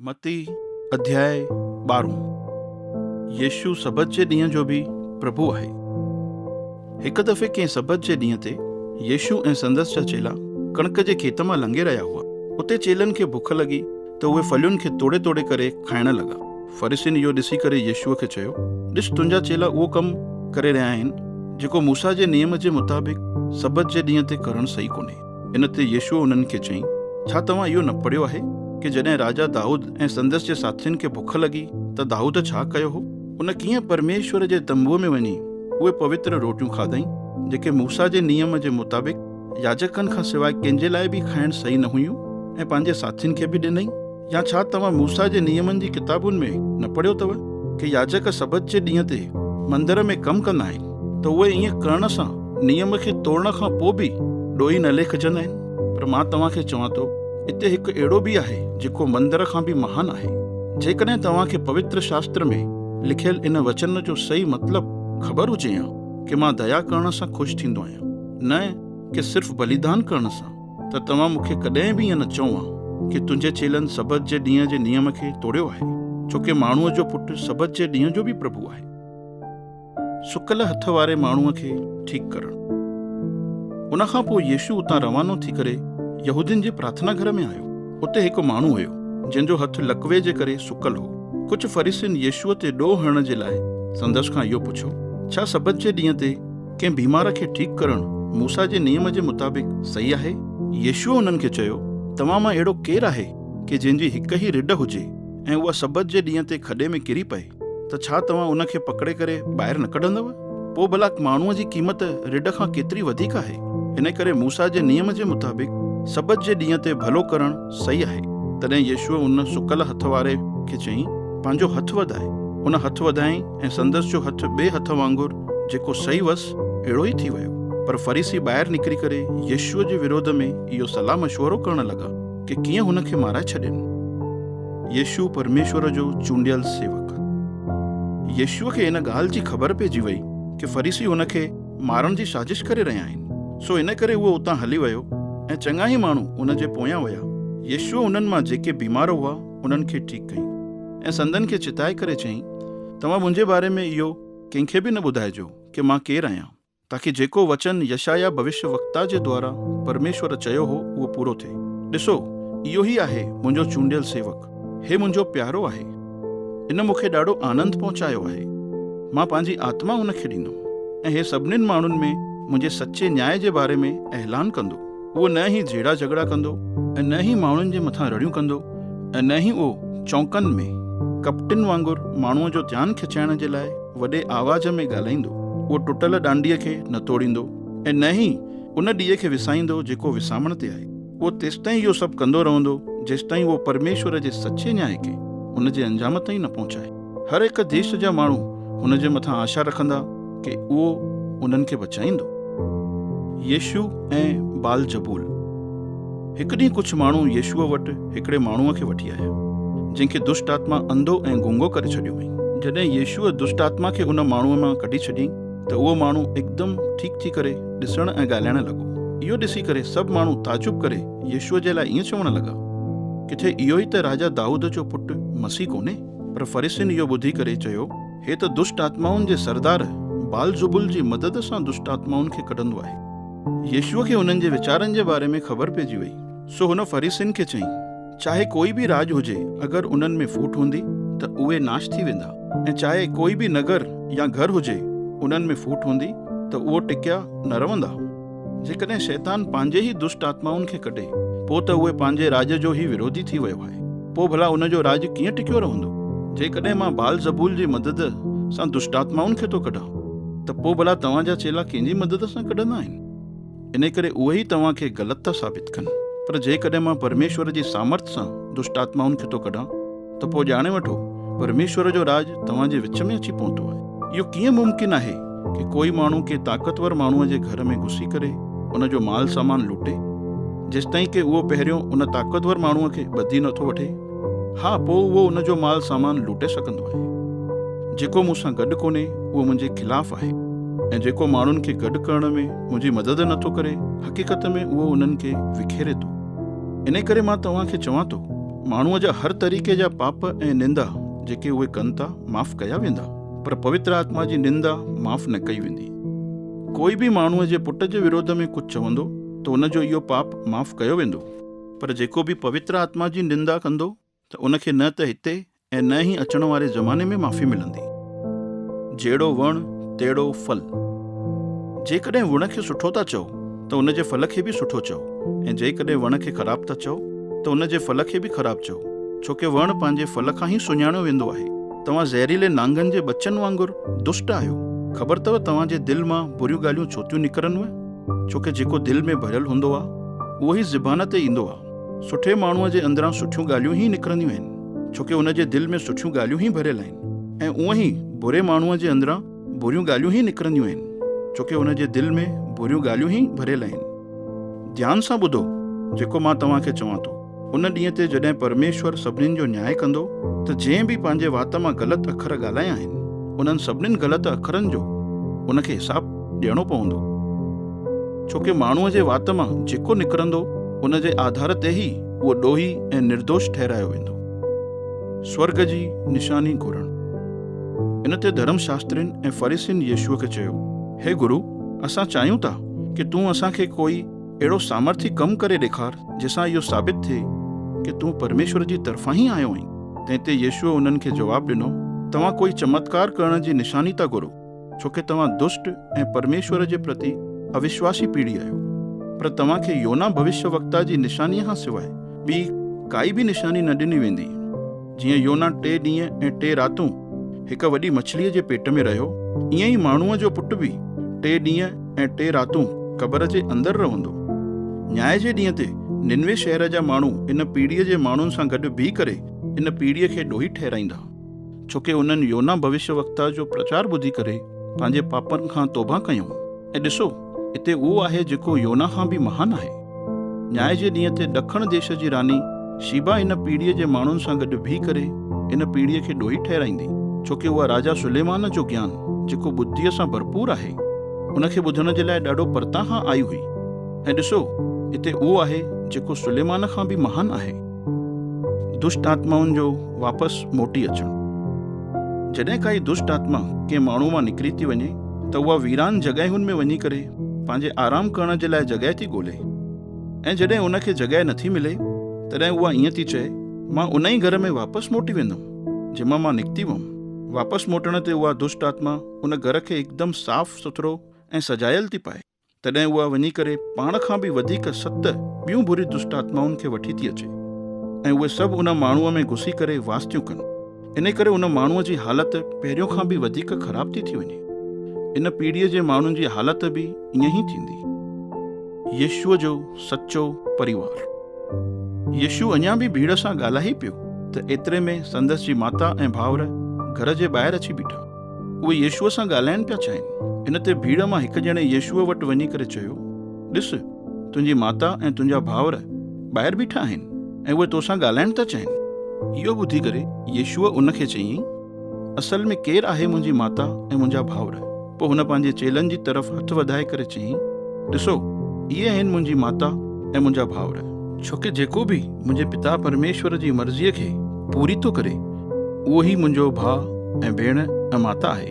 मती अध्याय 12। यीशु सबत जे ॾींहं जो बि प्रभु आहे। हिकु दफ़े कंहिं सबत जे ॾींहं ते यीशु ऐं संदसि जा चेला कणिक जे खेत मां लंघे रहिया हुआ। उते चेलनि खे बुख लॻी त उहे फलियुनि खे तोड़े तोड़े करे खाइण लॻा। फरीसियुनि इहो ॾिसी करे यीशुअ खे चयो, ॾिस, तुंहिंजा चेला उहो कमु करे रहिया आहिनि जेको मूसा जे नियम जे मुताबिक़ सबत जे ॾींहं ते करणु सही कोन्हे। इन ते यीशुअ उन्हनि खे चयईं, छा तव्हां इहो न पढ़ियो आहे कि जॾहिं राजा दाऊद ऐं संदसि जे साथियुनि खे बुख लॻी त दाऊद छा कयो हो? उन कीअं परमेश्वर जे तंबूअ में वञी उहे पवित्र रोटियूं खाधई जेके मूसा जे नियम जे मुताबिक़ याजकनि खां सवाइ कंहिंजे लाइ बि खाइण सही न हुयूं, ऐं पंहिंजे साथियुनि खे बि ॾिनई। या छा तव्हां मूसा जे नियमनि जी किताबुनि में न पढ़ियो अथव कि याजक सबत जे ॾींहं ते मंदर में कमु कंदा आहिनि त उहे ईअं करण सां नियम खे तोड़ण खां पोइ बि ॾोही न लेखजंदा आहिनि? पर मां तव्हांखे चवां थो, हिते हिकु अहिड़ो बि आहे जेको मंदर खां बि महान आहे। जेकॾहिं तव्हांखे पवित्र शास्त्र में लिखियल इन वचन जो सही मतिलबु ख़बर हुजे हा कि मां दया करण सां ख़ुशि थींदो आहियां, न कि सिर्फ़ु बलिदान करण सां, त तव्हां मूंखे कॾहिं बि ईअं न चओ हा कि तुंहिंजे चेलनि सबत जे ॾींहं जे नियम खे तोड़ियो आहे, छोकी माण्हूअ जो पुटु सबत जे ॾींहं जो बि प्रभु आहे। सुकल हथ वारे माण्हूअ खे ठीकु करणु। उन खां पोइ यीशु उतां रवानो थी करे यहूदियुनि जे प्रार्थना घर में आयो। उते हिकु माण्हू हुयो जंहिंजो हथु लकवे जे करे सुकल हो। कुझु फरीसियुनि यीशुअ ते ॾोह हणण जे लाइ संदसि खां इहो पुछो, छा सबत जे ॾींहं ते कंहिं बीमार खे ठीकु करणु मूसा जे नियम जे मुताबिक़ सही आहे? यीशुअ उन्हनि खे चयो, तव्हां मां अहिड़ो केरु आहे कि जंहिंजी हिकु ई रिढ हुजे ऐं उहा सबत जे ॾींहं ते खॾे में किरी पए त छा तव्हां उन खे पकड़े करे ॿाहिरि न कढंदव? पोइ भला माण्हूअ जी क़ीमत रिढ खां केतिरी वधीक आहे। इन करे मूसा जे नियम जे मुताबिक़ सबत जे ॾींहं ते भलो करणु सही आहे। तॾहिं यीशुअ उन सुकल हथ वारे खे चयईं, पंहिंजो हथु वधाए। उन हथु वधायईं ऐं संदसि जो हथु ॿिए हथ वांगुरु जेको सही हुअसि अहिड़ो ई थी वियो। पर फरीसी ॿाहिरि निकिरी करे यीशुअ जे विरोध में इहो सलाह मशवरो करण लॻा कि कीअं हुन खे माराए छॾनि। यीशु परमेश्वर जो चूंडियल सेवक। यीशुअ खे इन ॻाल्हि जी ख़बर पइजी वई कि फरीसी हुन खे मारण जी साज़िश करे रहिया आहिनि। सो इन करे उहो उतां हली वियो ऐं चङा ई माण्हू उन जे पोयां विया। यीशुअ उन्हनि मां जेके बीमार हुआ उन्हनि खे ठीकु कयईं ऐं संदनि खे चिताए करे चयईं, तव्हां मुंहिंजे बारे में इहो कंहिंखे बि न ॿुधाइजो कि मां केरु आहियां, ताकि जेको वचन यशाया भविष्य वक्ता जे द्वारा परमेश्वर चयो हो उहो पूरो थिए। ॾिसो, इहो ई आहे मुंहिंजो चूंडियल सेवक, हे मुंहिंजो प्यारो आहे। इन मूंखे ॾाढो आनंद पहुचायो आहे। मां पंहिंजी आत्मा हुन खे ॾींदुमि ऐं हे सभिनीनि माण्हुनि में मुंहिंजे सचे न्याय जे बारे में ऐलान कंदो। उहो न ई झेड़ा झगड़ा कंदो ऐं न ई माण्हुनि जे मथां रड़ियूं कंदो ऐं न ई उहो चौंकनि में कपटिन वांगुरु माण्हूअ जो ध्यानु खिचाइण जे लाइ वॾे आवाज़ में ॻाल्हाईंदो। उहो टुटल डांडीअ खे न तोड़ींदो ऐं न ई उन ॾींहं खे विसाईंदो जेको विसामण ते आहे। उहो तेसिताईं इहो सभु कंदो रहंदो जेसिताईं उहो परमेश्वर जे सचे न्याय खे उन जे अंजाम ताईं न पहुचाए। हर हिकु देश जा माण्हू हुन जे मथां आशा रखंदा कि उहो उन्हनि खे बचाईंदो। यीशु ऐं बाल जबूल। हिकु ॾींहुं कुझु माण्हू यीशुअ वटि हिकिड़े माण्हूअ खे वठी आया जंहिंखे दुष्ट आत्मा अंधो ऐं गूंगो करे छॾियो हुई। जॾहिं यीशुअ दुष्ट आत्मा खे उन माण्हूअ मां कढी छॾियईं त उहो माण्हू हिकदमि ठीकु थी करे ॾिसण ऐं ॻाल्हाइण लॻो। इहो ॾिसी करे सभु माण्हू ताजुब करे यीशुअ जे लाइ ईअं चवण लॻा, किथे इहो ई त राजा दाऊद जो पुटु मसीह कोन्हे? पर फरीसियुनि इहो ॿुधी करे चयो, हे त दुष्ट आत्माउनि जे सरदार बाल ज़ुबुल जी मदद सां दुष्ट आत्माउनि खे कढंदो आहे। यीशुअ खे उन्हनि जे वीचारनि जे बारे में ख़बर पइजी वई। सो हुन फरीसियुनि खे चयईं, चाहे कोई बि राज हुजे, अगरि उन्हनि में फूट हूंदी त उहे नाश थी वेंदा, ऐं चाहे कोई बि नगर या घर हुजे, उन्हनि में फूट हूंदी त उहो टिकिया न रहंदा। जेकॾहिं शैतान पंहिंजे ई दुष्ट आत्माउनि खे कढे, पोइ त उहे पंहिंजे राज जो ई विरोधी थी वियो आहे। पोइ भला उन जो राज कीअं टिकियो रहंदो? जेकॾहिं मां बाल ज़बूल जी मदद सां दुष्ट आत्माउनि खे थो कढां त पोइ भला तव्हांजा चेला कंहिंजी मदद सां कढंदा आहिनि? इन करे उहे ई तव्हां खे ग़लति था साबित कनि। पर जेकॾहिं मां परमेश्वर जी सामर्थ सां दुष्ट आत्माउनि खे थो कढां त पोइ ॼाणे वठो, परमेश्वर जो राज तव्हांजे विच में अची पहुतो आहे। इहो कीअं मुमकिन आहे कि कोई माण्हू के ताक़तवर माण्हूअ जे घर में घुसी करे उन जो माल सामान लूटे, जेसिताईं कि उहो पहिरियों उन ताक़तवर माण्हूअ खे ॿधी नथो वठे? हा, पोइ उहो उन जो माल सामान लूटे सघंदो आहे। जेको मूंसां गॾु कोन्हे उहो मुंहिंजे खिलाफ़ु आहे, ऐं जेको माण्हुनि खे गॾु करण में मुंहिंजी मदद नथो करे, हक़ीक़त में उहो उन्हनि खे विखेरे थो। इन करे मां तव्हांखे चवां थो, माण्हूअ जा हर तरीक़े जा पाप ऐं निंदा जेके उहे कनि था माफ़ कया वेंदा, पर पवित्र आत्मा जी निंदा माफ़ न कई वेंदी। कोई बि माण्हूअ जे पुट जे विरोध में कुझु चवंदो त उनजो इहो पाप माफ़ कयो वेंदो, पर जेको बि पवित्र आत्मा जी निंदा कंदो त उनखे न त हिते ऐं न ई अचण वारे ज़माने में माफ़ी मिलंदी। जहिड़ो वण तहिड़ो फल। जेकॾहिं वण खे सुठो था चओ त उनजे फल खे बि सुठो चओ, ऐं जेकॾहिं वण खे ख़राबु था चओ त उनजे फल खे बि ख़राबु चओ, छोकी वण पंहिंजे फल खां ई सुञाणियो वेंदो आहे। तव्हां ज़हरीले नांगनि जे बचनि वांगुरु दुष्ट आहियो। ख़बर अथव तव्हांजे दिलि मां बुरियूं ॻाल्हियूं छो थियूं निकिरनिव? छोकी जेको दिलि में भरियल हूंदो आहे उहो ई ज़ुबान ते ईंदो आहे। सुठे माण्हूअ जे अंदरां सुठियूं ॻाल्हियूं ई निकिरंदियूं आहिनि, छोकी उनजे दिलि में सुठियूं ॻाल्हियूं ई भरियल आहिनि, ऐं उअं ई बुरे माण्हूअ जे अंदरां बुरियूं ॻाल्हियूं ई निकिरंदियूं आहिनि, छोकी उनजे दिलि में बुरियूं ॻाल्हियूं ई भरियल आहिनि। ध्यान सां ॿुधो जेको मां तव्हांखे चवां थो। उन ॾींहं ते जॾहिं परमेश्वर सभिनीनि जो न्याय कंदो त जंहिं बि पंहिंजे वात मां ग़लति अखर ॻाल्हाया आहिनि उन्हनि सभिनीनि ग़लति अखरनि जो उनखे हिसाबु ॾियणो पवंदो, छोकी माण्हूअ जे वात मां जेको निकिरंदो उन जे आधार ते ई उहो ॾोही ऐं निर्दोष ठहिरायो वेंदो। स्वर्ग जी निशानी घुरणु। इन ते धर्मशास्त्रियुनि ऐं फरीसियुनि यीशुअ खे चयो, हे गुरु, असां चाहियूं था कि तूं असांखे कोई अहिड़ो सामर्थी कमु करे ॾेखार जंहिंसां इहो साबित थिए कि तूं परमेश्वर जी तरफ़ां ई आयो आहीं। तंहिं ते यीशुअ उन्हनि खे जवाबु ॾिनो, तव्हां कोई चमत्कार करण जी निशानी था घुरो, छोकी तव्हां दुष्ट ऐं परमेश्वर जे प्रति अविश्वासी पीढ़ी आहियो। पर तव्हांखे योना भविष्यवक्ता जी निशानीअ खां सवाइ ॿी काई बि निशानी न ॾिनी वेंदी। जीअं योना 3 ॾींहं ऐं 3 रातूं हिकु वॾी मछलीअ जे पेट में रहियो, ईअं ई माण्हूअ जो पुटु बि 3 ॾींहं ऐं 3 रातूं क़बर जे अंदरि रहंदो। न्याय जे ॾींहं ते निनवे शहर जा माण्हू इन पीढ़ीअ जे माण्हुनि सां गॾु बीह करे इन पीढ़ीअ खे ॾोही ठहिराईंदा, छोकी उन्हनि योना भविष्यवक्ता जो प्रचार ॿुधी करे पंहिंजे पापनि खां तौबा कयूं। ऐं ॾिसो, हिते उहो आहे जेको योना खां बि महान आहे। न्याय जे ॾींहं ते ॾखण देश जी रानी शीबा इन पीढ़ीअ जे माण्हुनि सां गॾु बीह करे इन पीढ़ीअ खे ॾोही ठहिराईंदी, छोकी उहा राजा सुलेमान जो ज्ञान जेको बुद्धीअ सां भरपूर आहे उनखे ॿुधण जे लाइ ॾाढो परतां खां आई हुई। ऐं ॾिसो, हिते उहो आहे जेको सुलेमान खां बि महान आहे। दुष्ट आत्माउनि जो वापसि मोटी अचणु। जॾहिं काई दुष्ट आत्मा कंहिं माण्हू मां निकिरी थी वञे त उहा वीरान जॻहियुनि में वञी करे पंहिंजे आराम करण जे लाइ जॻहि थी ॻोल्हे, ऐं जॾहिं उनखे जॻहि नथी मिले तॾहिं उहा ईअं थी चए, मां उन ई घर में वापसि मोटी वेंदुमि जंहिंमां मां निकिती हुअमि। वापसि मोटण ते उहा दुष्ट आत्मा उन घर खे हिकदमि साफ़ सुथरो ऐं सजायल थी पाए। तॾहिं उहा वञी करे पाण खां बि वधीक 7 ॿियूं बुरी दुष्ट आत्माउनि खे वठी थी अचे, ऐं उहे सभु उन माण्हूअ में घुसी करे वास थियूं कनि। इन करे उन माण्हूअ जी हालति पहिरियों खां बि वधीक ख़राब थी वञे। इन पीढ़ीअ जे माण्हुनि जी हालति बि ईअं ई थींदी। यीशुअ जो सचो परिवार। यीशु अञा बि भीड़ सां ॻाल्हाए पियो त एतिरे में संदसि जी माता ऐं भाउर घर जे ॿाहिरि अची बीठा। उहे यीशुअ सां ॻाल्हाइण पिया चाहिनि। इन ते भीड़ मां हिकु ॼणे यीशुअ वटि वञी करे चयो, ॾिस, तुंहिंजी माता ऐं तुंहिंजा भाउर ॿाहिरि बीठा आहिनि ऐं उहे तोसां ॻाल्हाइण था चाहिनि। इहो ॿुधी करे यीशुअ उनखे चयईं, असल में केरु आहे मुंहिंजी माता ऐं मुंहिंजा भाउर? पोइ हुन पंहिंजे चेलनि जी तरफ़ हथु वधाए करे चयईं, ॾिसो, इहे आहिनि मुंहिंजी माता ऐं मुंहिंजा भाउर। छोकी जेको बि मुंहिंजे पिता परमेश्वर जी मर्ज़ीअ खे पूरी थो करे उहो ई मुंहिंजो भाउ ऐं भेण ऐं माता आहे।